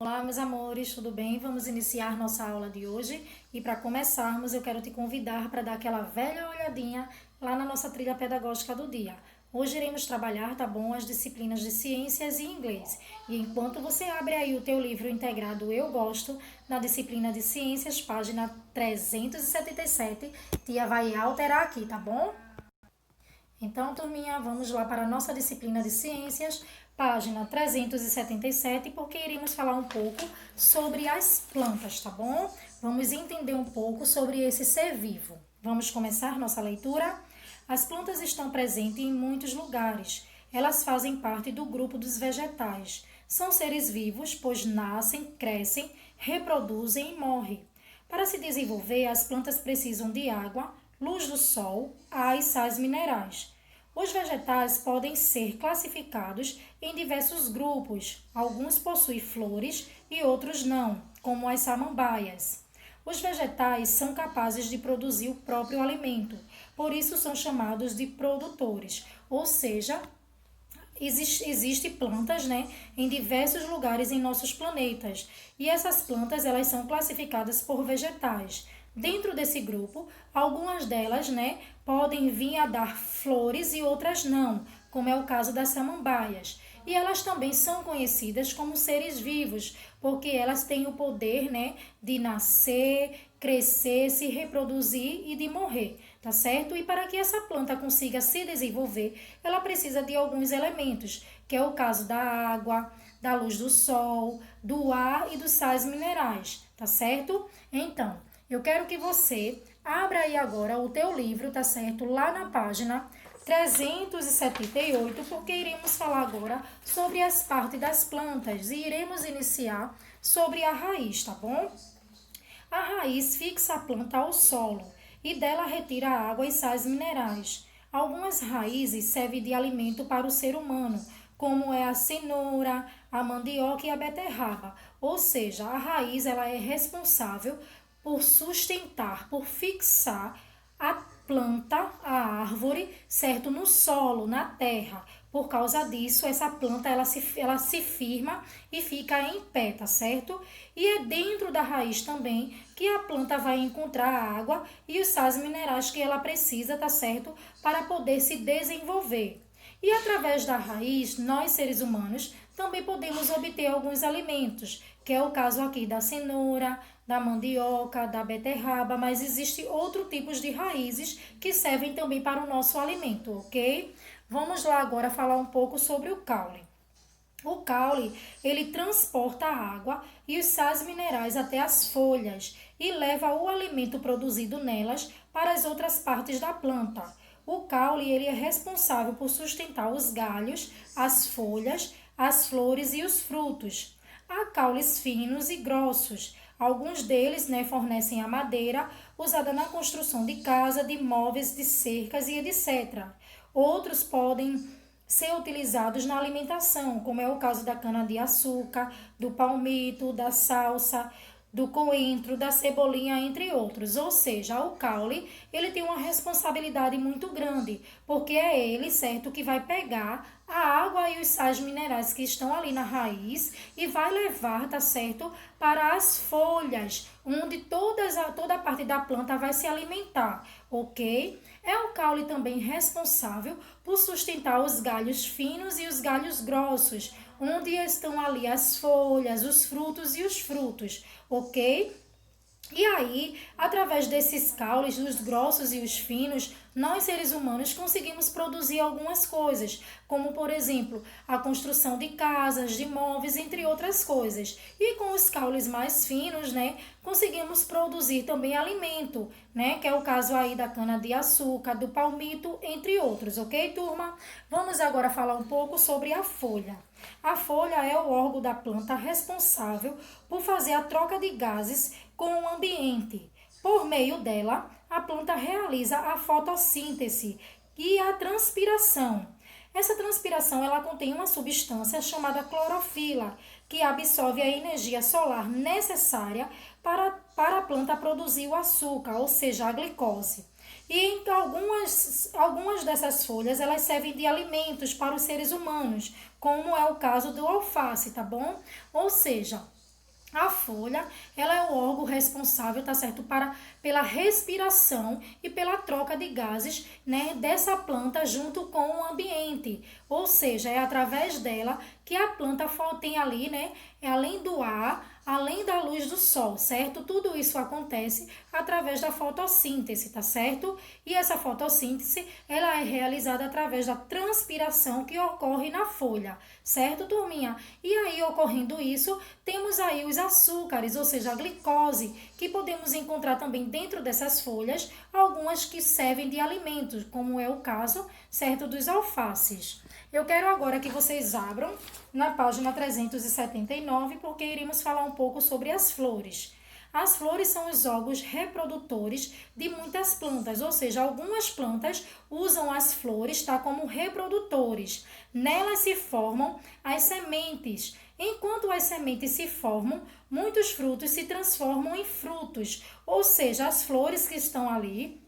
Olá, meus amores, tudo bem? Vamos iniciar nossa aula de hoje e para começarmos eu quero te convidar para dar aquela velha olhadinha lá na nossa trilha pedagógica do dia. Hoje iremos trabalhar, tá bom, as disciplinas de ciências e inglês. E enquanto você abre aí o teu livro integrado Eu Gosto, na disciplina de ciências, página 377, tia vai alterar aqui, tá bom? Então, turminha, vamos lá para a nossa disciplina de ciências, página 377, porque iremos falar um pouco sobre as plantas, tá bom? Vamos entender um pouco sobre esse ser vivo. Vamos começar nossa leitura? As plantas estão presentes em muitos lugares. Elas fazem parte do grupo dos vegetais. São seres vivos, pois nascem, crescem, reproduzem e morrem. Para se desenvolver, as plantas precisam de água, luz do sol, ar e sais minerais. Os vegetais podem ser classificados em diversos grupos. Alguns possuem flores e outros não, como as samambaias. Os vegetais são capazes de produzir o próprio alimento, por isso são chamados de produtores, ou seja, Existem plantas, né, em diversos lugares em nossos planetas. E essas plantas, elas são classificadas por vegetais. Dentro desse grupo, algumas delas, né, podem vir a dar flores e outras não, como é o caso das samambaias. E elas também são conhecidas como seres vivos, porque elas têm o poder, né, de nascer, crescer, se reproduzir e de morrer, tá certo? E para que essa planta consiga se desenvolver, ela precisa de alguns elementos, que é o caso da água, da luz do sol, do ar e dos sais minerais, tá certo? Então, eu quero que você abra aí agora o teu livro, tá certo? Lá na página 378, porque iremos falar agora sobre as partes das plantas e iremos iniciar sobre a raiz, tá bom? A raiz fixa a planta ao solo e dela retira água e sais minerais. Algumas raízes servem de alimento para o ser humano, como é a cenoura, a mandioca e a beterraba. Ou seja, a raiz ela é responsável por sustentar, por fixar a planta, a árvore, certo, no solo, na terra. Por causa disso, essa planta ela se firma e fica em pé, tá certo? E é dentro da raiz também que a planta vai encontrar a água e os sais minerais que ela precisa, tá certo? Para poder se desenvolver. E através da raiz, nós seres humanos também podemos obter alguns alimentos, que é o caso aqui da cenoura, da mandioca, da beterraba, mas existem outros tipos de raízes que servem também para o nosso alimento, ok? Vamos lá agora falar um pouco sobre o caule. O caule, ele transporta a água e os sais minerais até as folhas e leva o alimento produzido nelas para as outras partes da planta. O caule, ele é responsável por sustentar os galhos, as folhas, as flores e os frutos. Há caules finos e grossos. Alguns deles, né, fornecem a madeira usada na construção de casa, de móveis, de cercas e etc. Outros podem ser utilizados na alimentação, como é o caso da cana-de-açúcar, do palmito, da salsa, do coentro, da cebolinha, entre outros. Ou seja, o caule, ele tem uma responsabilidade muito grande, porque é ele, certo, que vai pegar a água e os sais minerais que estão ali na raiz e vai levar, tá certo, para as folhas, onde toda a parte da planta vai se alimentar, ok? É o caule também responsável por sustentar os galhos finos e os galhos grossos, onde estão ali as folhas, os frutos e os frutos, ok? E aí, através desses caules, os grossos e os finos, nós seres humanos conseguimos produzir algumas coisas, como por exemplo, a construção de casas, de móveis, entre outras coisas. E com os caules mais finos, né, conseguimos produzir também alimento, né, que é o caso aí da cana-de-açúcar, do palmito, entre outros, ok, turma? Vamos agora falar um pouco sobre a folha. A folha é o órgão da planta responsável por fazer a troca de gases com o ambiente. Por meio dela, a planta realiza a fotossíntese e a transpiração. Essa transpiração ela contém uma substância chamada clorofila, que absorve a energia solar necessária para a planta produzir o açúcar, ou seja, a glicose. E em algumas dessas folhas elas servem de alimentos para os seres humanos, como é o caso do alface, tá bom? Ou seja, A folha, ela é o órgão responsável, tá certo, pela respiração e pela troca de gases, né, dessa planta junto com o ambiente. Ou seja, é através dela que a planta tem ali, né, além do ar, além da luz do sol, certo? Tudo isso acontece através da fotossíntese, tá certo? E essa fotossíntese, ela é realizada através da transpiração que ocorre na folha, certo, turminha? E aí, ocorrendo isso, temos aí os açúcares, ou seja, a glicose, que podemos encontrar também dentro dessas folhas, algumas que servem de alimentos, como é o caso, certo, dos alfaces. Eu quero agora que vocês abram na página 379, porque iremos falar um pouco sobre as flores. As flores são os órgãos reprodutores de muitas plantas, ou seja, algumas plantas usam as flores, tá, como reprodutores. Nelas se formam as sementes. Enquanto as sementes se formam, muitos frutos se transformam em frutos, ou seja, as flores que estão ali,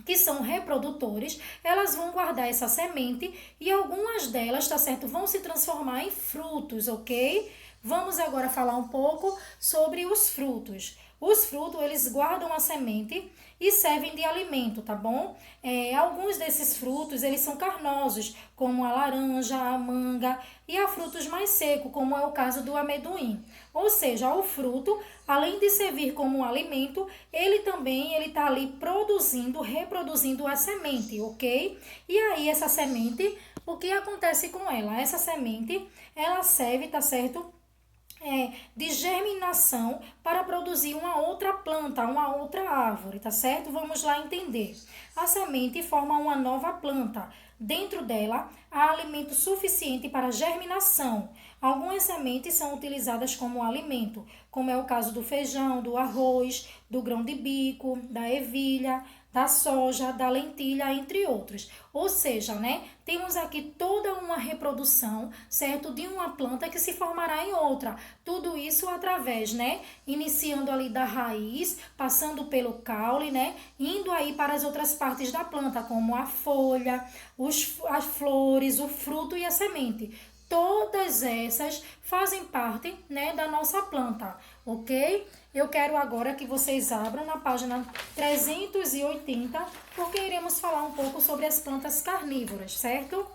que são reprodutores, elas vão guardar essa semente e algumas delas, tá certo, vão se transformar em frutos, ok? Vamos agora falar um pouco sobre os frutos. Os frutos, eles guardam a semente e servem de alimento, tá bom? Alguns desses frutos, eles são carnosos, como a laranja, a manga, e há frutos mais secos, como é o caso do amendoim. Ou seja, o fruto, além de servir como um alimento, ele também está ali produzindo, reproduzindo a semente, ok? E aí, essa semente, o que acontece com ela? Essa semente, ela serve, tá certo? De germinação para produzir uma outra planta, uma outra árvore, tá certo? Vamos lá entender. A semente forma uma nova planta. Dentro dela há alimento suficiente para germinação. Algumas sementes são utilizadas como alimento, como é o caso do feijão, do arroz, do grão de bico, da ervilha, da soja, da lentilha, entre outros. Ou seja, né, temos aqui toda uma reprodução, certo, de uma planta que se formará em outra. Tudo isso através, né, iniciando ali da raiz, passando pelo caule, né, indo aí para as outras partes da planta, como a folha, as flores, o fruto e a semente. Todas essas fazem parte, né, da nossa planta, ok? Eu quero agora que vocês abram na página 380, porque iremos falar um pouco sobre as plantas carnívoras, certo?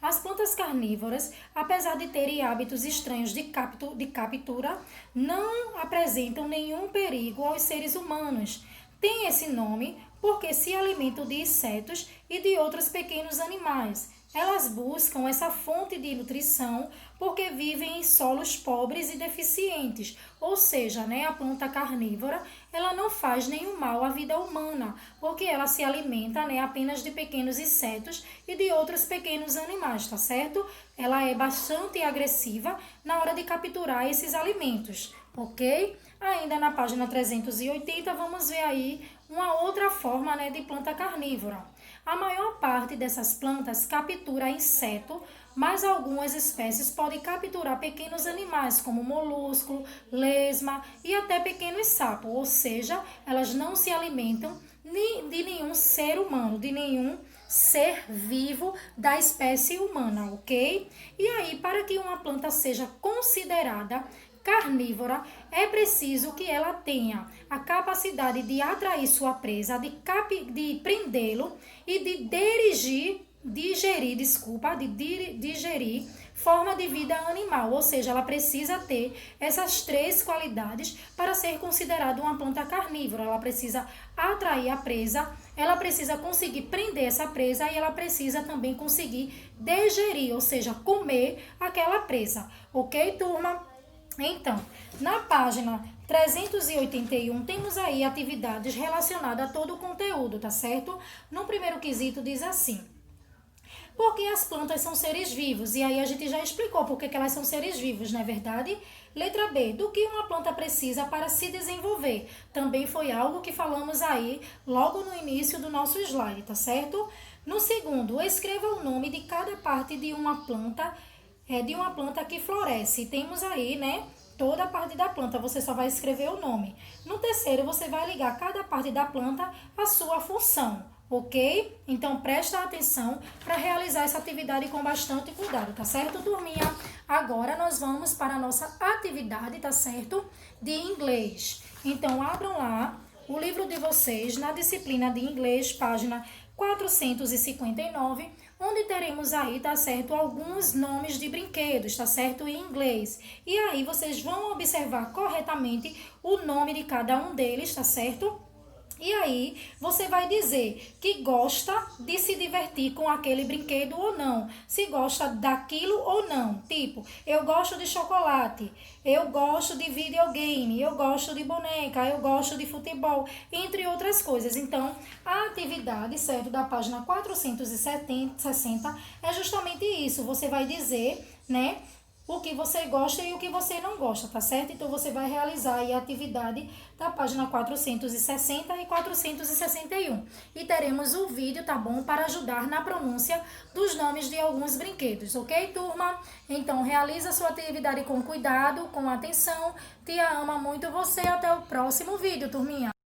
As plantas carnívoras, apesar de terem hábitos estranhos de captura, não apresentam nenhum perigo aos seres humanos. Tem esse nome porque se alimentam de insetos e de outros pequenos animais. Elas buscam essa fonte de nutrição porque vivem em solos pobres e deficientes, ou seja, né, a planta carnívora, ela não faz nenhum mal à vida humana, porque ela se alimenta, né, apenas de pequenos insetos e de outros pequenos animais, tá certo? Ela é bastante agressiva na hora de capturar esses alimentos, ok? Ainda na página 380, vamos ver aí uma outra forma, né, de planta carnívora. A maior parte dessas plantas captura inseto, mas algumas espécies podem capturar pequenos animais, como molusco, lesma e até pequenos sapos, ou seja, elas não se alimentam de nenhum ser humano, de nenhum ser vivo da espécie humana, ok? E aí, para que uma planta seja considerada carnívora, é preciso que ela tenha a capacidade de atrair sua presa, de prendê-lo e de digerir forma de vida animal, ou seja, ela precisa ter essas três qualidades para ser considerada uma planta carnívora. Ela precisa atrair a presa, ela precisa conseguir prender essa presa e ela precisa também conseguir digerir, ou seja, comer aquela presa. Ok, turma? Então, na página 381, temos aí atividades relacionadas a todo o conteúdo, tá certo? No primeiro quesito diz assim: por que as plantas são seres vivos? E aí a gente já explicou por que elas são seres vivos, não é verdade? Letra B, do que uma planta precisa para se desenvolver? Também foi algo que falamos aí logo no início do nosso slide, tá certo? No segundo, escreva o nome de cada parte de uma planta que floresce. Temos aí, né, toda a parte da planta, você só vai escrever o nome. No terceiro, você vai ligar cada parte da planta à sua função, ok? Então, presta atenção para realizar essa atividade com bastante cuidado, tá certo, turminha? Agora, nós vamos para a nossa atividade, tá certo? De inglês. Então, abram lá o livro de vocês na disciplina de inglês, página 459, onde teremos aí, tá certo, alguns nomes de brinquedos, tá certo, em inglês. E aí, vocês vão observar corretamente o nome de cada um deles, tá certo? E aí, você vai dizer que gosta de se divertir com aquele brinquedo ou não. Se gosta daquilo ou não. Tipo, eu gosto de chocolate, eu gosto de videogame, eu gosto de boneca, eu gosto de futebol, entre outras coisas. Então, a atividade, certo, da página 460 é justamente isso. Você vai dizer, né? O que você gosta e o que você não gosta, tá certo? Então, você vai realizar aí a atividade da página 460 e 461. E teremos o vídeo, tá bom? Para ajudar na pronúncia dos nomes de alguns brinquedos, ok, turma? Então, realiza a sua atividade com cuidado, com atenção. Tia ama muito você. Até o próximo vídeo, turminha.